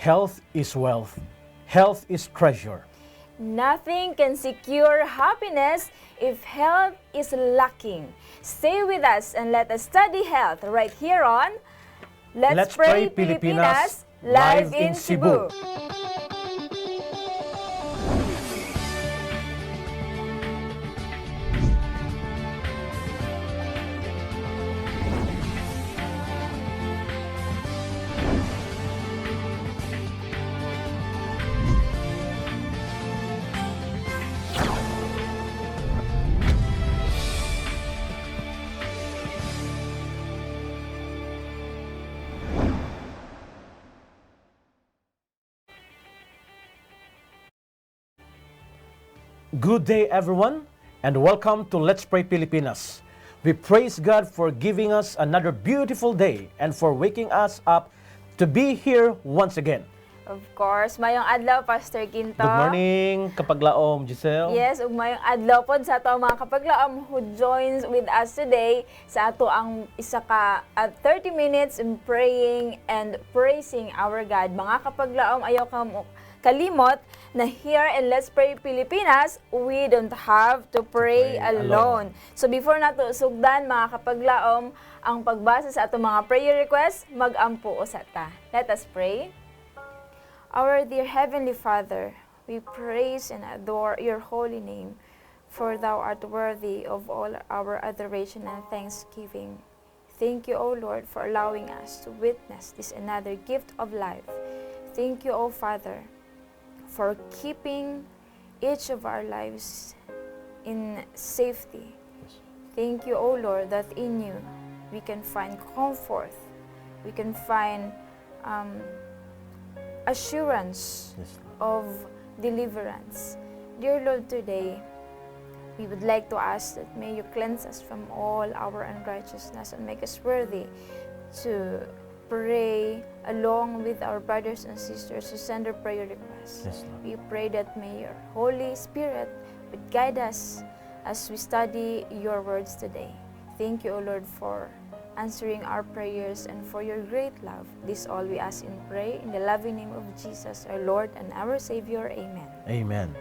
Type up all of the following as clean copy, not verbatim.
Health is wealth. Health is treasure. Nothing can secure happiness if health is lacking. Stay with us and let us study health right here on Let's Pray Pilipinas, live in Cebu. Good day, everyone, and welcome to Let's Pray Pilipinas. We praise God for giving us another beautiful day and for waking us up to be here once again. Of course, mayong adlaw, Pastor Quinto. Good morning, kapaglaom, Giselle. Yes, ug mayong adlaw pod sa ato ang mga kapaglaom who joins with us today sa ato ang isa ka 30 minutes in praying and praising our God. Mga kapaglaom, ayaw ka kalimot na here in Let's Pray Pilipinas, we don't have to pray alone. So before nato sugdan mga kapaglaom ang pagbasa sa ato mga prayer requests, mag-ampo usata. Let us pray. Our dear Heavenly Father, we praise and adore your holy name, for thou art worthy of all our adoration and thanksgiving. Thank you, O Lord, for allowing us to witness this another gift of life. Thank you, O Father, for keeping each of our lives in safety. Thank you, O Lord, that in you we can find comfort, we can find assurance of deliverance. Dear Lord, today we would like to ask that may you cleanse us from all our unrighteousness and make us worthy to pray along with our brothers and sisters who send their prayer requests. Yes, Lord. We pray that may your Holy Spirit would guide us as we study your words today. Thank you, O Lord, for answering our prayers and for your great love. This all we ask and pray in the loving name of Jesus, our Lord and our Savior. Amen. Amen.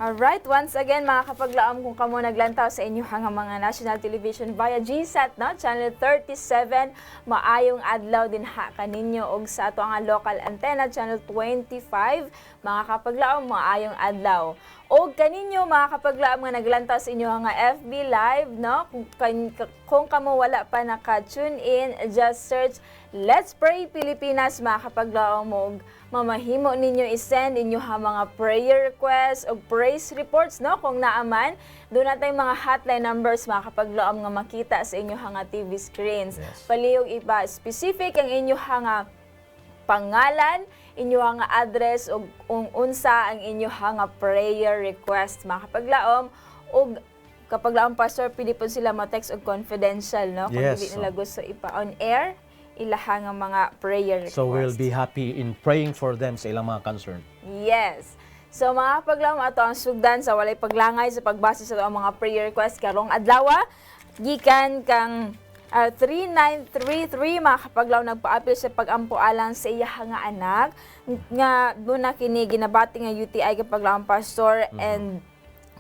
Alright, once again mga kapaglaom, kung kamo naglantaw sa inyo hanga mga national television via GSAT, no? Channel 37, maayong adlaw din ha kaninyo og sa ato nga local antenna, Channel 25, mga kapaglaom, maayong adlaw. Og kaninyo mga kapaglaom nga naglantaw sa inyo nga FB Live, no? Kung kamo wala pa naka-tune in, just search Let's Pray Pilipinas mga kapaglaom, og mamahimo ninyo i-send inyo ha mga prayer requests o praise reports, no? Kung naaman, doon natin mga hotline numbers mga kapaglaom nga makita sa inyo nga TV screens. Yes. Palihog iba specific ang inyo nga pangalan, inyo nga address o kung unsa ang inyo nga prayer request mga kapaglaom. O kapaglaom pastor, pili po sila ma-text og confidential, no? Kung Yes. hindi nila gusto ipa on air, ilaha nga mga prayer request. So we'll be happy in praying for them sa ilang mga concern. Yes. So mga kapaglaom, ato ang sugdan sa walay paglangay sa pagbasa sa mga prayer request karong adlaw, gikan kang 3933 mga kapaglaom nagpa-appeal sa pagampo alang sa iya nga anak nga duna kini ginabati nga UTI kapaglaom pastor and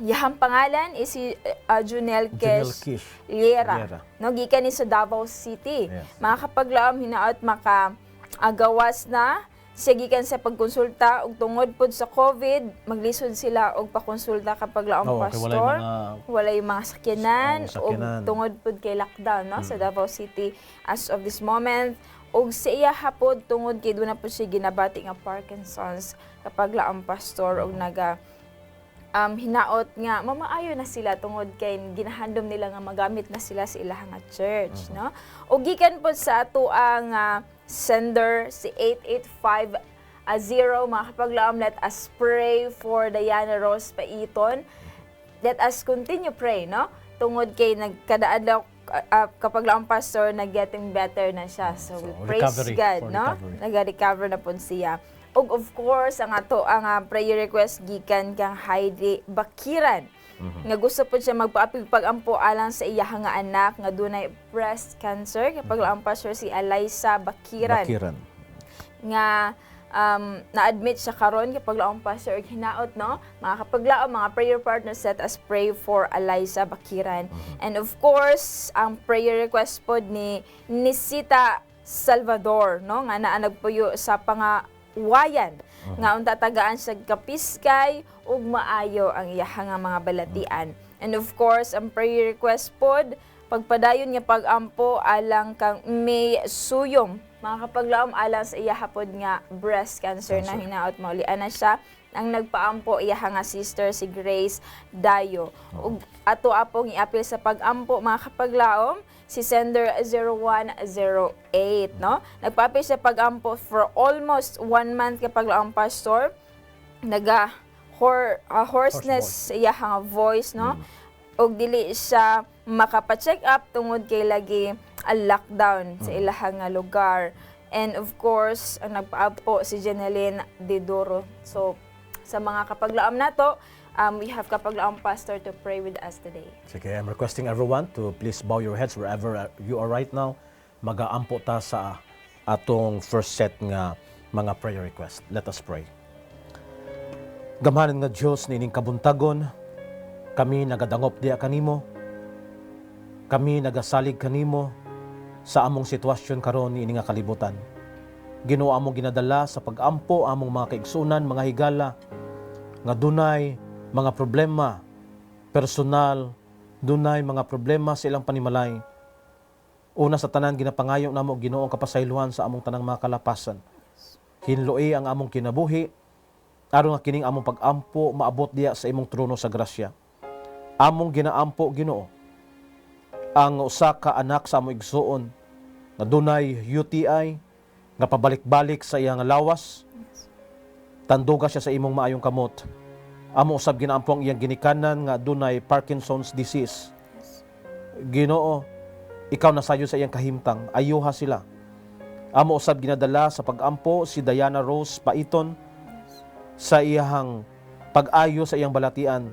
yahang pangalan is si Junel Kish Liera. No, gikan ni sa Davao City. Yes. Mga kapaglaom, hinaot maka-agawas na siya gikan sa pagkonsulta ug tungod pod sa COVID, maglisod sila og pakonsulta kapaglaom pastor. Walay mga sakyanan ug tungod pod kay lockdown, no, sa Davao City as of this moment. Og sa iya hapod tungod kay duna pod siya ginabati nga Parkinson's kapaglaom pastor og naga hinaot nga mamaayo na sila tungod kay ginahandom nila nga magamit na sila sa ilang nga church, no? O gikan po sa ato ang sender si 8850 mga kapaglaom, let us pray for Diana Rose Paiton. Let us continue pray, no? Tungod kay nagkadaadlaw kapaglaom pastor na getting better na siya. So we praise God, no? Nag-recover na po siya. Og of course, ang ato ang prayer request gikan kang Heidi Bakiran. Nga gusto po siya magpaapig pagampo alang sa iya nga anak nga dunay breast cancer. Kapag laampas si Eliza Bakiran. Nga na-admit siya karon kapag laong pastor og hinaot, no? Mga kapaglaom, mga prayer partners, let us pray for Eliza Bakiran. And of course, ang prayer request pod ni Nisita Salvador, no? Nga naa nagpuyo sa pangawayan. Nga unta tagaan sa kapiskay ug maayo ang iyahang mga balatian. And of course, ang prayer request pod pagpadayon nga pag-ampo alang kang May Suyom, mga kapaglaom alang sa iya hapod nga breast cancer na hinaot maulian na siya. Ang nagpaampo iya nga sister si Grace Dayo. Ug ato apong iapil sa pag-ampo mga kapaglaom si sender 0108, no? Nagpaapil siya pag-ampo for almost 1 month kapaglaom pastor. Hoarseness iya nga voice, no? Og dili siya makapacheck up tungod kay lagi lockdown sa ilahang nga lugar. And of course, ang nagpaapo si Jeneline Didoro. So, sa mga kapaglaom nato, we have kapaglaom pastor to pray with us today. Sige, I'm requesting everyone to please bow your heads wherever you are right now. Mag-aampo ta sa atong first set nga mga prayer request. Let us pray. Gamanan nga Diyos nining kabuntagon, kami nagadangop diya kanimo. Kami nagasalig kanimo sa among sitwasyon karon niini nga kalibutan. Ginoo among ginadala sa pag-ampo among mga kaigsunan, mga higala nga dunay mga problema personal, dunay mga problema sa ilang panimalay. Una sa tanan ginapangayo namo Ginoo ang kapasaylohan sa among tanang mga kalapasan. Hinloi ang among kinabuhi aron nga kining among pag-ampo maabot diya sa imong trono sa grasya. Among ginaampo Ginoo ang usa ka anak sa among igsuon nga dunay UTI nga pabalik-balik sa iyang lawas. Tanduga siya sa imong maayong kamot. Amo usab ginaampo ang iyang ginikanan nga dunay Parkinson's disease. Ginoo, ikaw nasayo sa iyang kahimtang, ayuha sila. Amo usab ginadala sa pag-ampo si Diana Rose Paiton sa iyang pag-ayo sa iyang balatian.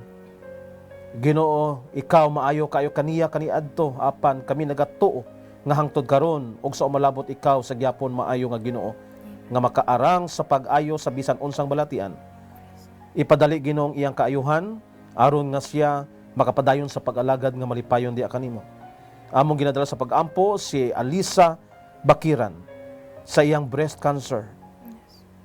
Ginoo, ikaw maayo kayo kaniya kaniadto apan kami nagatuo nga hangtod karon ug sa umalabot ikaw sa gyapon maayo nga Ginoo nga makaarang sa pag-ayo sa bisan unsang balatian. Ipadali Ginoong iyang kaayuhan aron nga siya makapadayon sa pag-alagad nga malipayon diya kanimo. Among ginadala sa pag-ampo si Alisa Bakiran sa iyang breast cancer.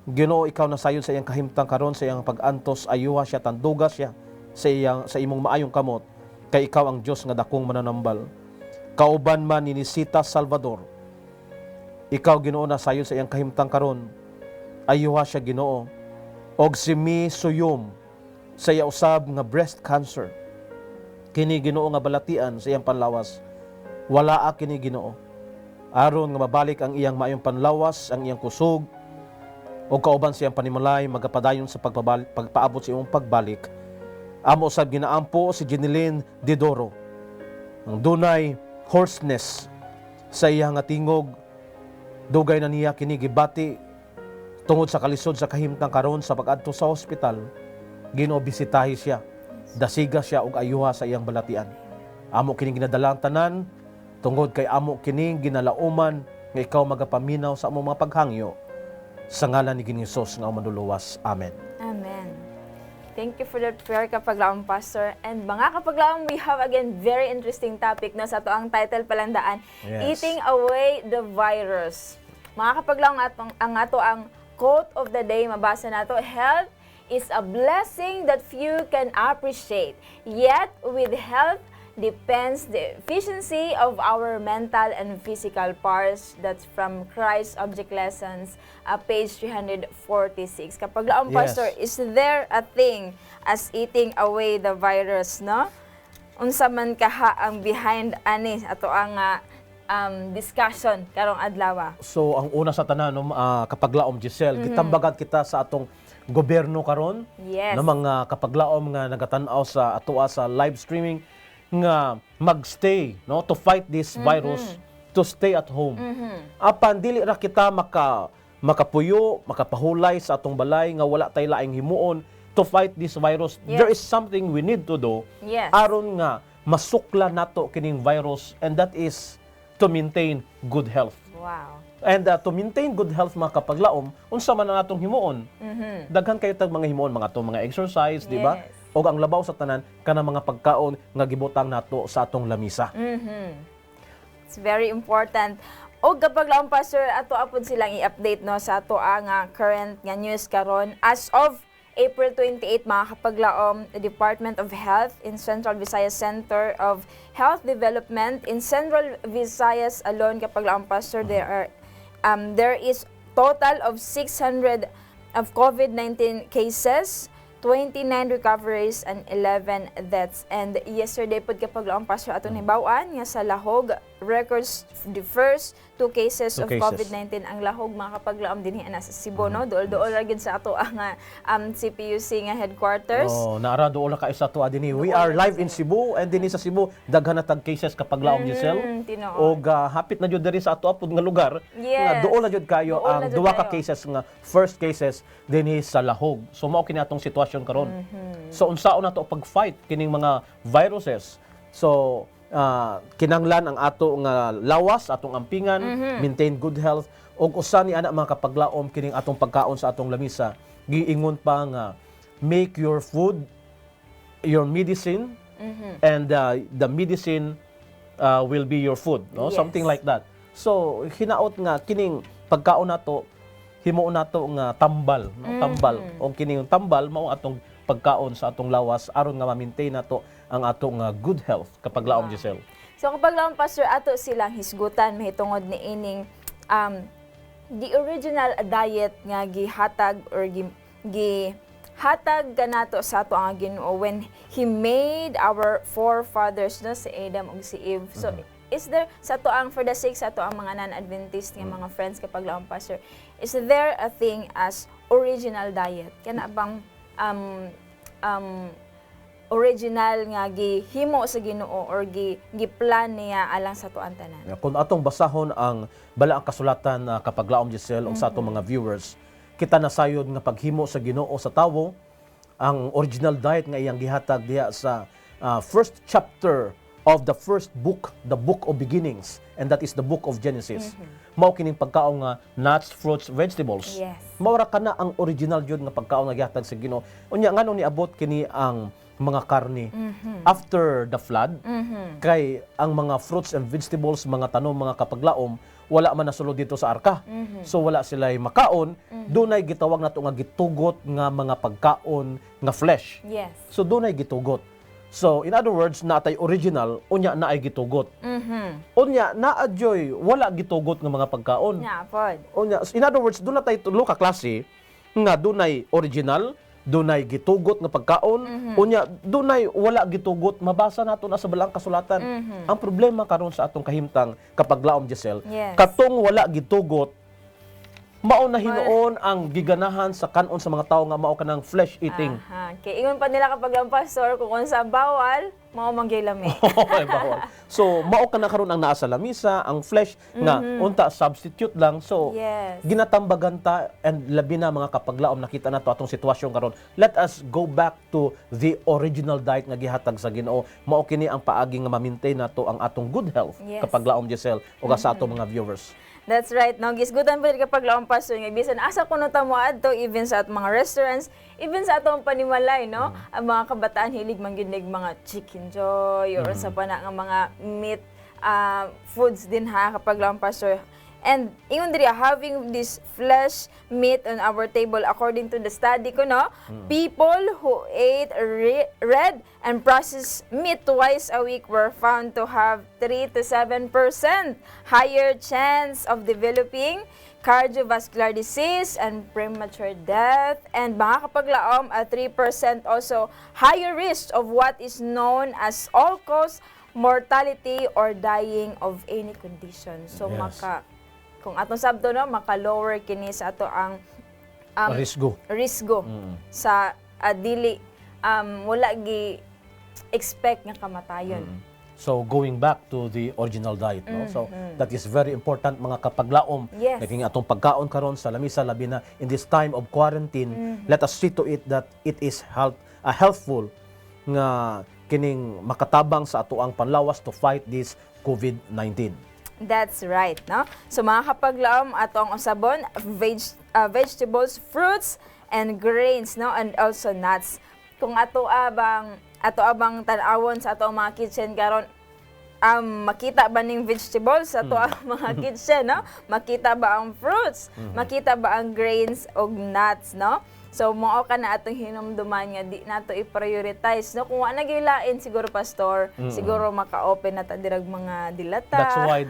Ginoo, ikaw nasayon sa iyang kahimtang karon sa iyang pag-antos, ayuha siya, tanduga siya sa imong maayong kamot, kay ikaw ang Diyos nga dakong mananambal. Kauban man ni Nisita Salvador, ikaw Ginoo nasayon sa iyang kahimtang karon, ayuha siya Ginoo. Og si Mi Suyom sa iya usab nga breast cancer, kini Ginoo nga balatian sa iyang panlawas, wala kini Ginoo aron nga mabalik ang iyang maayong panlawas, ang iyang kusog, o kauban siyang panimalay magapadayon sa pagpaabot sa iyong pagbalik. Amo usab ginaampo si Jeneline Didoro ang dunay hoarseness sa iyang nga tingog, dugay na niya kini gibati tungod sa kalisod sa kahimtang karon sa pag-adto sa ospital. Ginoo, bisitahi siya, dasiga siya og ayuha sa iyang balatian. Amo kini ginadalang tanan tungod kay amo kini ginalauman nga ikaw magapaminaw sa among mga paghangyo sa ngalan ni Ginoong Hesus nga manluluwas. Amen. Amen. Thank you for that prayer, kapaglaom pastor. And mga kapaglaom, we have again very interesting topic na sa to ang title palandaan, Yes. Eating Away the Virus. Mga kapaglaom, ang quote of the day mabasa nato, health is a blessing that few can appreciate. Yet with health depends the efficiency of our mental and physical parts. That's from Christ Object Lessons, page 346. Kapag laong Yes. pastor, is there a thing as eating away the virus, no? Unsa man kaha ang behind ani ato ang discussion karong adlaw. So ang una sa tanan kapaglaom Giselle, gitambagan kita sa atong gobyerno karon Yes. na mga kapaglaom nga nagatan-aw sa atoa sa live streaming nga magstay, no, to fight this virus, to stay at home. Apan dili ra kita makapuyo, makapahulay sa atong balay nga wala tay laing himuon to fight this virus. Yes. There is something we need to do Yes. aron nga masukla nato kining virus, and that is to maintain good health. Wow. And to maintain good health mga kapaglaom, unsa man ang atong himuon? Daghan kayo tag mga himuon, mga exercise, di ba? Yes. O ang labaw sa tanan kana mga pagkaon nga gibutang nato sa atong lamisa. It's very important. O kapag lang pastor, ato apod silang i-update no sa ato ang current nga news karon as of April 28 mga kapaglaom, the Department of Health in Central Visayas Center of Health Development in Central Visayas alone kapaglaom pastor, there is total of 600 of COVID-19 cases, 29 recoveries and 11 deaths. And yesterday pod kapaglaom pastor ato hibaw-an nga sa Lahog records the first 2 cases of COVID-19 ang Lahog mga kapaglaom dinhi ana sa Cebu no, duol-duol ra gid sa ato ang CPUC nga headquarters. Oh, naara doon ka isa to adini. We are live in Cebu and dinhi sa Cebu daghan na tag cases kapaglaom Giselle. Tinuod. Og hapit na jud diri sa ato apod nga lugar. Yes. Nga doon na jud kayo Dool na ang jud duha ka kayo. cases nga first cases dinhi sa Lahog. So mao kini atong sitwasyon karon. So unsaon nato pag-fight kining mga viruses. So kinanglan ang ato nga lawas, atong ampingan, maintain good health, ug usa ni ana mga kapaglaom kining atong pagkaon sa atong lamisa. Giingon pa nga make your food your medicine and the medicine will be your food, no? Yes. Something like that. So hinaot nga kining pagkaon nato himuon nato nga tambal, no? Tambal. O kining tambal mao atong pagkaon sa atong lawas aron nga ma-maintain nato ang atong good health kapag laom Giselle. So kapag lang pastor ato silang hisgutan mahitungod ni ining the original diet nga gihatag or gihatag kanato sa ato ang Ginoo when he made our forefathers no si Adam ug si Eve. So is there sa to ang for the sake sa to ang mga non-Adventist nga mga friends kapag laom pastor, is there a thing as original diet? Kana bang original nga gihimo sa Ginoo or giplan niya alang sa tuan tanan. Kung atong basahon ang balaang kasulatan kapag laom Giselle o sa atong mga viewers, kita nasayod nga paghimo sa Ginoo sa tawo ang original diet nga iyang gihatag diha sa first chapter of the first book, the book of beginnings, and that is the book of Genesis. Mao kining pagkaon nga nuts, fruits, vegetables. Yes. Mao ra kana ang original jud nga pagkaon nga gihatag sa Ginoo. Unya ngano ni abot kini ang mga karne after the flood, kay ang mga fruits and vegetables, mga tanom, mga kapaglaom, wala man nasulod dito sa arka. So wala sila'y makaon, dunay gitawag nato nga gitugot nga mga pagkaon nga flesh. Yes. So dunay gitugot. So in other words, naatay original, unya naay gitugot. Unya naadyoy wala gitugot nga mga pagkaon. Nya pod. Unya, in other words, doon na tayo tulo ka klase nga dunay original, dunay gitugot nga pagkaon, unya dunay wala gitugot, mabasa nato na sa balang kasulatan. Ang problema karon sa atong kahimtang kapag laom Giselle, Yes. katong wala gitugot, mao na hinuon ang giganahan sa kanon sa mga tawo nga mao kanang flesh eating. Aha. Kay ingon pa nila kapag ang pastor kung unsa bawal, mao manggay lami. Okay, bawal. So mao ka na karon ang naa sa lamisa, ang flesh nga unta substitute lang. So Yes. ginatambagan ta and labi na mga kapaglaom nakita nato atong sitwasyon karon. Let us go back to the original diet nga gihatag sa Ginoo. Mao kini ang paagi nga ma-maintain nato ang atong good health Yes. kapaglaom Giselle o sa atong mga viewers. That's right. No, gisgutan pa rin kapag laong pastor nga bisan asa kuno ta mo adto even sa atong mga restaurants, even sa atong panimalay, no? Ang mga kabataan hilig man gyud mga chicken joy or sa pa na nga mga meat foods din ha kapag laong pastor. And ingon diri having this flesh meat on our table according to the study ko no, people who ate red and processed meat twice a week were found to have 3 to 7% higher chance of developing cardiovascular disease and premature death, and mga kapaglaom at 3% also higher risk of what is known as all-cause mortality or dying of any condition. So Yes. kung atong sabto no, maka-lower kini sa ato ang Risgo. sa dili wala gi expect nga kamatayon. So going back to the original diet, no? So that is very important mga kapaglaom. Yes. Naging atong pagkaon karon sa lamisa labi na in this time of quarantine, let us see to it that it is healthful nga kining makatabang sa ato ang panlawas to fight this COVID-19. That's right, no? So mga kapaglaom, ato ang usabon, vegetables, fruits, and grains, no? And also nuts. Kung ato abang tan-awon sa ato ang mga kitchen karon, makita ba ning vegetables sa ato ang mga kitchen, no? Makita ba ang fruits? Makita ba ang grains o nuts, no? So, mao ka na atong hinumduman nga di nato i-prioritize, no? Kung wala gilain siguro pastor, siguro maka-open na ta dirag mga dilata. That's why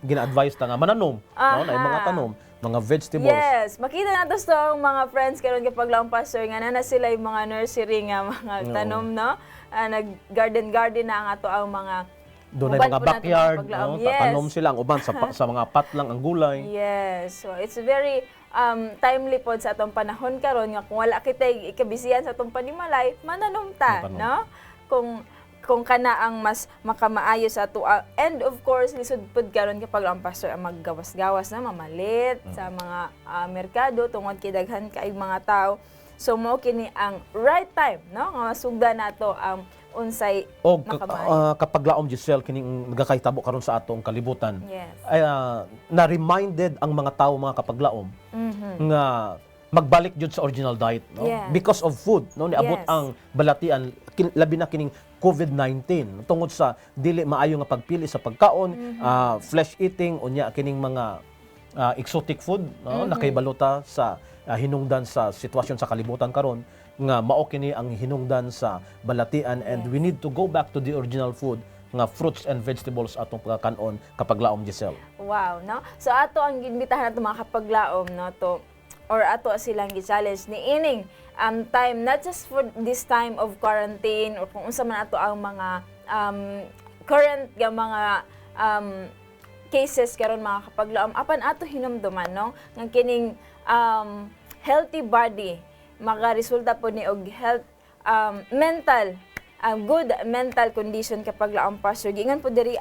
gina-advise ta nga mananom, no? Na yung mga tanom, mga vegetables. Yes, makita nato sa mga friends karon kapag lang pastor nga na sila yung mga nursery nga mga tanom, no? Nag-garden na ang ato ang mga Doon ay uban mga po nato backyard, paglaom. no? Yes. Tatanom sila ang uban sa mga pat lang ang gulay. Yes. So it's very timely pod sa atong panahon karon nga kung wala kitay ikabisihan sa atong panimalay, mananom ta, Matanom. no? Kung kana ang mas makamaayo sa ato and of course lisod pod karon kapag ang pastor ang maggawas-gawas na mamalit sa mga merkado tungod kay daghan kay mga tao. So mao kini ang right time, no? Nga masugdan nato ang unsay O makamaayo. kapag laom Giselle kining nagakahitabo karon sa atong kalibutan. Yes. Ay na-reminded ang mga tao mga kapaglaom nga magbalik jud sa original diet, no? Yeah. Because of food, no? Niabot Yes. ang balatian labi na kining COVID-19 tungod sa dili maayo nga pagpili sa pagkaon, flesh eating unya kining mga exotic food, no? Nakaibaluta sa hinungdan sa sitwasyon sa kalibutan karon nga mao kini ang hinungdan sa balatian and we need to go back to the original food nga fruits and vegetables atong pagkakanon kapag laom Giselle. Wow, no? So ato ang ginbitahan nato mga kapaglaom, no, to or ato silang gi-challenge ni ining time not just for this time of quarantine or kung unsa man ato ang mga current nga mga cases karon mga kapaglaom apan ato hinumduman, no, nga kining healthy body makaresulta po ni og health mental good mental condition kapag laom pastor. Gingan po diri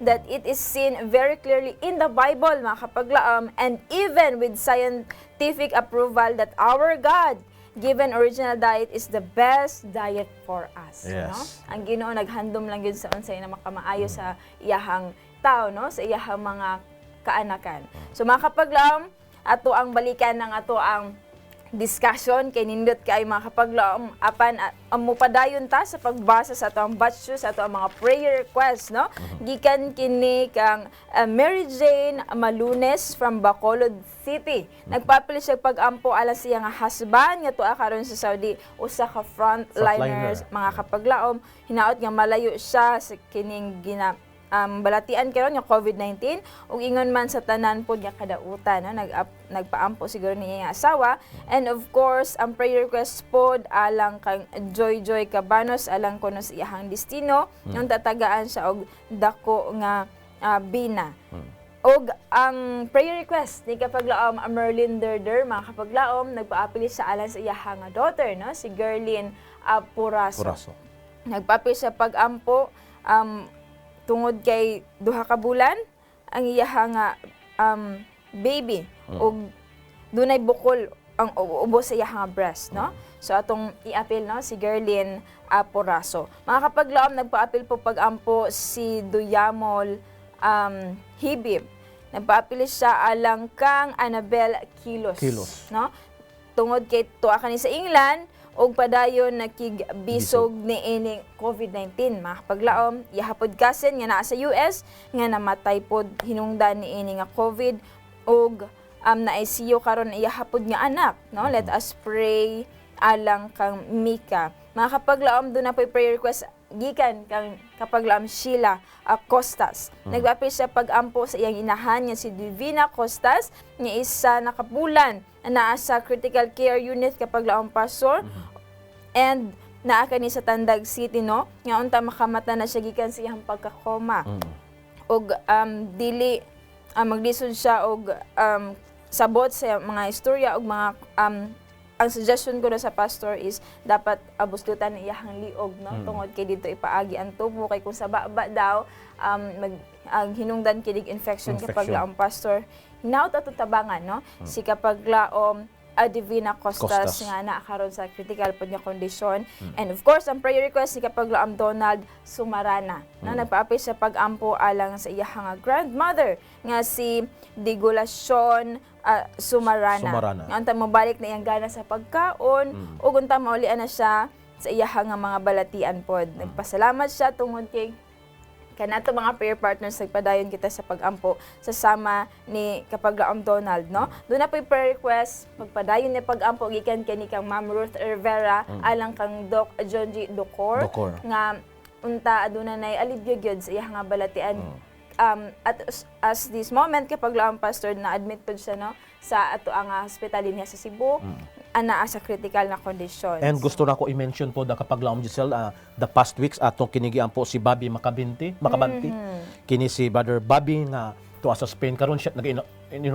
that it is seen very clearly in the Bible mga kapaglaom and even with scientific approval that our God given original diet is the best diet for us, Yes. no? Ang Ginoo naghandom lang gyud sa unsay na makamaayo sa iyahang tao, no, sa iyahang mga kaanakan. So mga kapaglaom, ato ang balikan ng ato ang discussion kay nindot kay mga kapaglaom apan mupadayon ta sa pagbasa sa ato ang batch sa ato ang mga prayer requests, no? Gikan kini kang Mary Jane Malunes from Bacolod City. Nagpapili siya pag-ampo alang siya nga husband nga tuwa karon sa Saudi, usa ka frontliners mga kapaglaom, hinaot nga malayo siya sa kining balatian karon nga COVID-19 ug ingon man sa tanan pod nga kadautan, no? Nagpaampo siguro niya nga asawa and of course ang prayer request pod alang kang Joy Cabanos alang kuno sa iyahang destino nga tatagaan siya og dako nga bina. Og ang prayer request ni kapaglaom Merlin Derder mga kapaglaom nagpaapili sa alang sa iyahang daughter, no, si Gerlin Puraso. Nagpaapili sa pag-ampo tungod kay duha ka bulan ang iyahang baby ug dunay bukol ang ubo sa iyahang breast, no? So atong iapil, no, si Gerlin Puraso. Mga kapaglaom nagpaapil po pag-ampo si Duyamol Hibib. Nagpaapil siya alang kang Annabel Kilos. no? Tungod kay tuwa kani sa England og padayon nakigbisog ni ining COVID-19 mga kapaglaom, ihapod kasen nga naa sa US nga namatay pod hinungdan ni ini nga COVID og na ICU karon ihapod nga anak, no? Let us pray alang kang Mika. Mga kapaglaom, doon na po prayer request gikan kang kapaglaom Sheila Costas. Nagpaapil siya pag-ampo sa iyang inahan nga si Divina Costas nga isa nakapulan naa sa critical care unit kapaglaom pastor and naa kani sa Tandag City, no, nga unta makamata na siya gikan sa iyang pagkakoma og dili maglisod siya og sabot sa mga istorya og mga ang suggestion ko na sa pastor is dapat abusdutan na iyahang liog, no, tungod kay dito ipaagi ang tubo kay kung sa baba daw ang hinungdan kinig infection kapag laom pastor hinaut ato tabangan, no, si kapag laom Divina Costas Costas. nga na karon sa critical po niya kondisyon. And of course, ang prayer request ni Kapaglaom Donald Sumarana na nagpaapil sa pag-ampo alang sa iyang grandmother nga si Digulacion Sumarana. Sumarana. Nga unta mabalik na iyang gana sa pagkaon ug unta maulian na siya sa iyang mga balatian pod. Nagpasalamat siya tungod kay kanato mga prayer partners nagpadayon kita sa pag-ampo sa sama ni Kapaglaom Donald, no? Doon na po yung prayer request, magpadayon ni pag-ampo gikan kani kang Ma'am Ruth Rivera alang kang Doc Jonji Docor nga unta aduna nay alibyo gyud sa iyang nga balatian. At as this moment Kapaglaom pastor na admit pod siya, no, sa ato ang hospital niya sa Cebu ana sa critical na conditions. And gusto na ko i-mention po da Kapaglaom Giselle, the past weeks atong kinigian po si Bobby Makabanti. Kini si Brother Bobby nga to sa Spain karon siya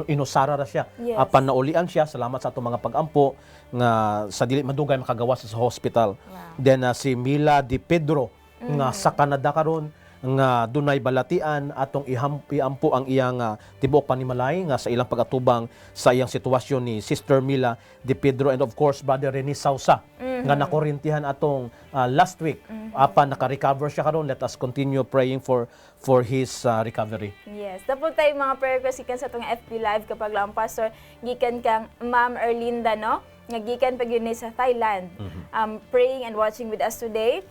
inusara ra siya. Yes. Apan naulian siya, salamat sa atong mga pag-ampo nga sa dili madugay makagawas sa hospital. Then si Mila Di Pedro nga sa Canada karon nga dunay balatian atong iampo ang iyang tibuok panimalay nga sa ilang pagatubang sa iyang sitwasyon ni Sister Mila Di Pedro, and of course Brother Rene Sausa nga nakorintihan atong last week. Apan naka-recover siya karon. Let us continue praying for his recovery. Yes. Tapos tayo mga prayer request gikan sa itong FB Live Kapaglaom pastor gikan kang Ma'am Erlinda, no, nga gikan pag yun sa Thailand, praying and watching with us today.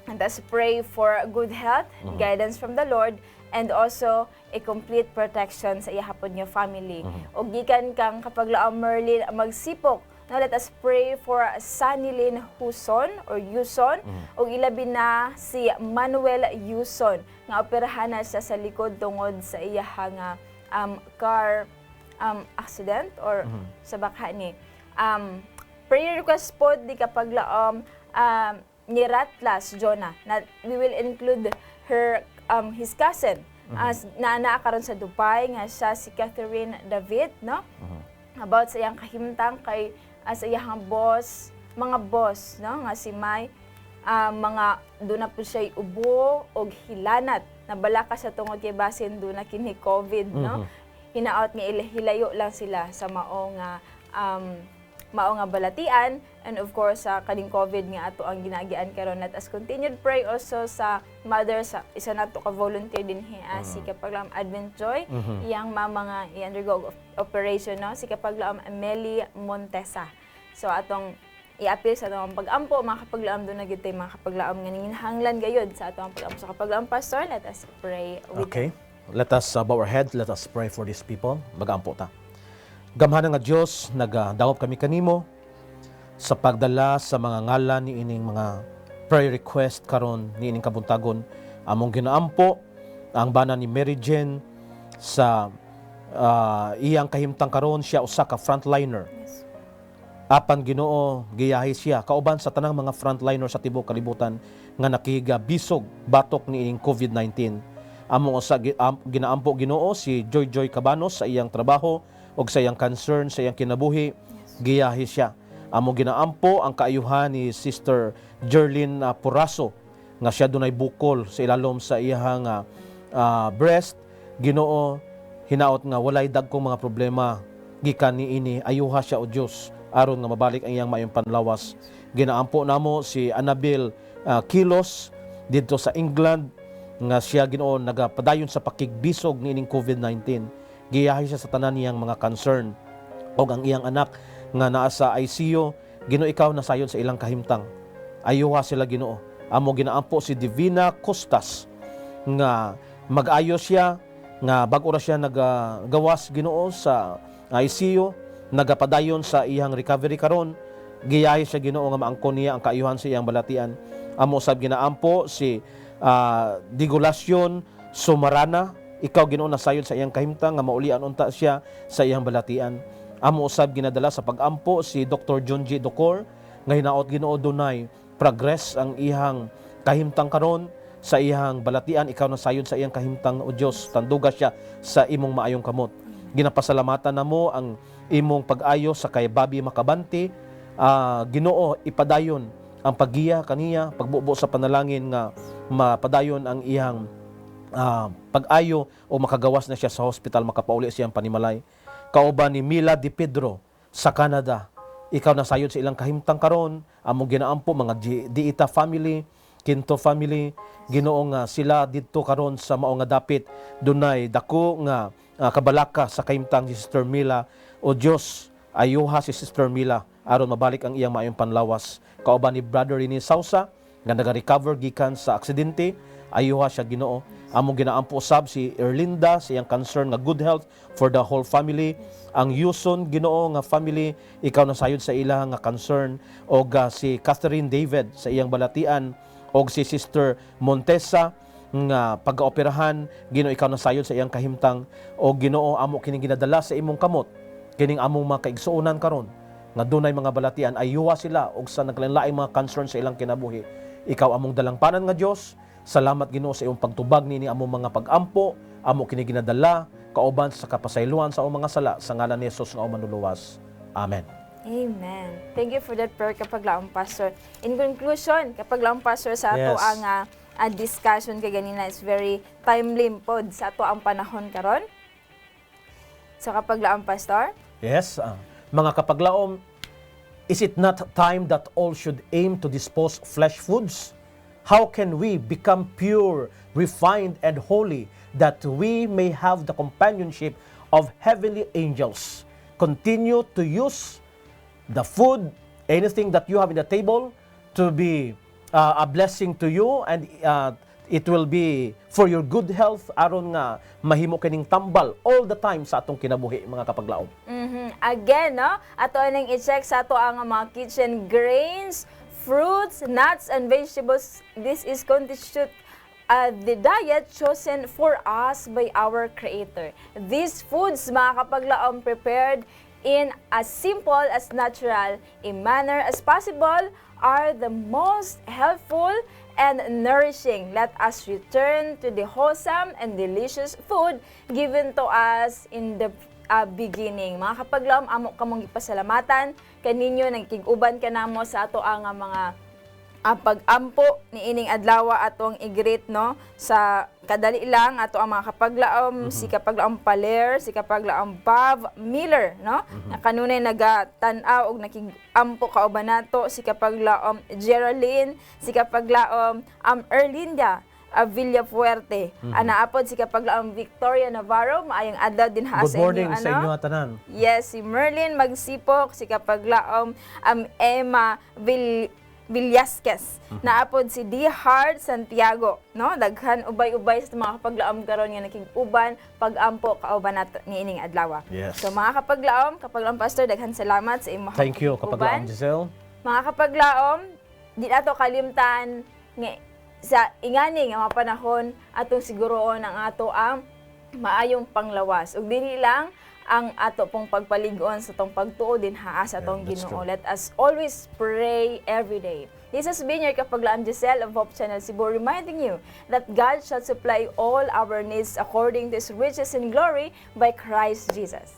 And let's pray for good health, guidance from the Lord, and also a complete protection sa iya hapon niyo family. O gikan kang Kapaglaom Merlin Magsipok. Now let us pray for Sanilin Huson or Yuson, o ilabi na si Manuel Yuson nga operahan na siya sa likod tungod sa iyang car accident or sa baka ni. Prayer request po di Kapaglaom ni Ratlas Jonah, na we will include her his cousin as na karon sa Dubai nga siya si Catherine David, no, about sa iyang kahimtang kay sa iyang boss, mga boss, no, nga si May mga doon na po siya ubo o hilanat na balaka sa tungod kay basin doon na kini COVID, no, hinaot nga hilayo lang sila sa mao nga balatian. And of course sa kaning COVID nga ato ang ginagian karon. Let us continued pray also sa mother sa isa nato ka volunteer din si Kapaglaom Advent Joy, iyang mama nga i-undergo operation, no, si Kapaglaom Meli Montesa. So atong i-appeal sa atong pag-ampo mga Kapaglaom doon na gyud tay mga Kapaglaom nga ninginhanglan gayud sa atong pag-ampo sa Kapaglaom pastor. Let us pray with Okay. Let us bow our head. Let us pray for these people. Mag-ampo ta. Gamhanan nga Dios, nagdawop kami kanimo sa pagdala sa mga ngalan ni ining mga prayer request karon ni ining kabuntagon. Among ginaampo ang bana ni Mary Jane sa iyang kahimtang karon, siya usa ka frontliner. Apan Ginoo, giyahi siya kauban sa tanang mga frontliner sa tibuok kalibutan nga nakihiga bisog batok ni ining COVID-19. Among usa ginaampo Ginoo si Joy Cabanos sa iyang trabaho og sa iyang concern sa iyang kinabuhi. Giyahi siya. Among ginaampo ang kaayuhan ni Sister Jerlyn Puraso nga siya dunay bukol sa ilalom sa iyang breast. Ginoo, hinaot nga walay dagkong mga problema gikan niini, ayuha siya o Dios aron nga mabalik ang iyang maayong panlawas. Ginaampo namo si Annabel Kilos didto sa England nga siya Ginoo nagapadayon sa pakigbisog niining COVID-19. Giyahi siya sa tanan niyang mga concern og ang iyang anak nga naa sa ICU. Ginoo, ikaw nasayon sa ilang kahimtang. Ayuha sila Ginoo. Amo ginaampo si Divina Costas nga mag-ayos siya nga bag-o ra siya nagagawas Ginoo sa ICU, nagapadayon sa iyang recovery karon. Giyahi siya Ginoo nga maangkon niya ang kaayuhan sa iyang balatian. Amo sab ginaampo si Digulacion Sumarana. Ikaw Ginoo nasayon sa iyang kahimtang nga maulian unta siya sa iyang balatian. Amo usab ginadala sa pag-ampo si Dr. Jonji Docor nga hinaot Ginoo dunay progress ang iyang kahimtang karon sa iyang balatian. Ikaw nasayon sa iyang kahimtang o Dios, tanduga siya sa imong maayong kamot. Ginapasalamatan namo ang imong pag-ayo sa kay Bobby Makabanti. Ginoo, ipadayon ang paggiya kaniya, pagbubo sa panalangin nga mapadayon ang iyang pag-ayo o makagawas na siya sa hospital, makapauli siyang panimalay. Kauban ni Mila Di Pedro sa Canada, ikaw na sayod sa ilang kahimtang karon, among ginaampo mga Diita family, Quinto family, Ginoo nga sila didto karon sa mao nga dapit dunay dako nga kabalaka sa kahimtang si Sister Mila. O Dios, ayuha si Sister Mila aron mabalik ang iyang maayong panlawas. Kauban ni Brother Rini Sausa nga naga-recover gikan sa aksidente, ayuha siya Ginoo. Among ginaampo usab si Erlinda sa iyang concern nga good health for the whole family. Ang Yuson Ginoo nga family, ikaw na sayod sa ila nga concern. Og si Catherine David sa iyang balatian, og si Sister Montesa nga pag-operahan, Ginoo ikaw na sayod sa iyang kahimtang. Og Ginoo amo kining ginadala sa imong kamot, kining among mga kaigsuonan karon nga dunay mga balatian, ayuha sila og sa naglain-laing mga concern sa ilang kinabuhi. Ikaw among dalangpanan nga Dios. Salamat Ginoo sa iyong pagtubag nini among mga pag-ampo, amo kini ginadala kauban sa kapasayloan sa among mga sala sa ngalan ni Hesus nga manluluwas. Amen. Amen. Thank you for that prayer kapaglaong Pastor. In conclusion, kapaglaong Pastor sa ato Yes. ang discussion kay ganina is very timely pod sa ato ang panahon karon. So kapaglaong Pastor, Yes, mga kapaglaom, is it not time that all should aim to dispose flesh foods? How can we become pure, refined, and holy that we may have the companionship of heavenly angels? Continue to use the food, anything that you have in the table, to be a blessing to you, and it will be for your good health aron nga mahimo kining tambal all the time sa atong kinabuhi, mga kapaglaom. Again, no? Ato ning i-check sa ato ang mga kitchen grains, fruits, nuts, and vegetables. This is constitute the diet chosen for us by our Creator. These foods, mga kapaglaom, prepared in as simple, as natural a manner as possible, are the most helpful and nourishing. Let us return to the wholesome and delicious food given to us in the beginning. Mga kapaglaom, amo kamong gipasalamatan kaninyo nagkig-uban kanamo sa ato ang mga pag-ampo ni ining adlaw atong i-greet no sa kadali lang ato ang mga kapaglaom, si kapaglaom Paler, si kapaglaom Bob Miller no na kanunay nagatan-aw og nakig-ampo kauban nato, si kapaglaom Geraldine, si kapaglaom Erlinda Villafuerte. Anaapod si kapaglaom Victoria Navarro, maayong adlaw din ha Good sa inyo. morning sa inyo tanan. Yes, si Merlin Magsipok, si kapaglaom Emma Villasquez. Naapod si D. Hard Santiago, no? Daghan ubay-ubay sa mga kapaglaom karon nga nakig-uban pag-ampo kauban nato niining adlaw. Yes. So mga kapaglaom Pastor, daghan salamat sa imong Thank you, kapaglaom Giselle. mga kapaglaom, di nato kalimtan nga sa ingani nga mga panahon atong siguroon ang ato ang maayong panglawas. Ug dili lang ang ato pong pagpaligon sa tong pagtuo din haa sa tong that's Ginoo. true. Let us always pray every day. This has been your kapaglaom Giselle of Hope Channel Cebu, reminding you that God shall supply all our needs according to His riches and glory by Christ Jesus.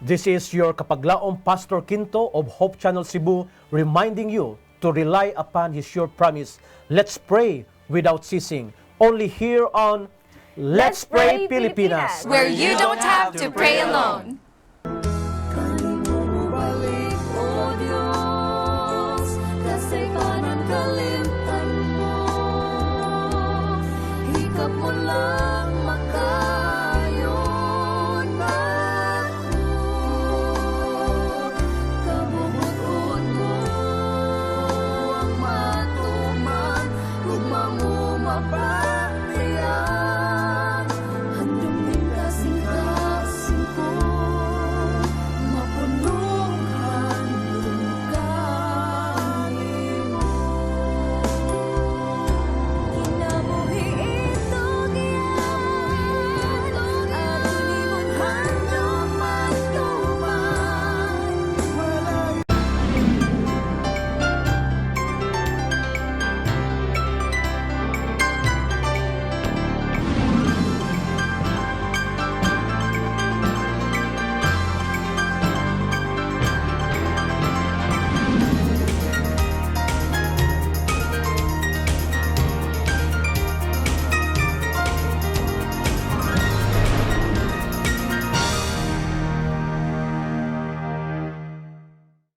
This is your kapaglaom Pastor Quinto of Hope Channel Cebu, reminding you to rely upon His sure promise. Let's pray without ceasing. Only here on Let's Pray Pilipinas. where you don't have to pray alone.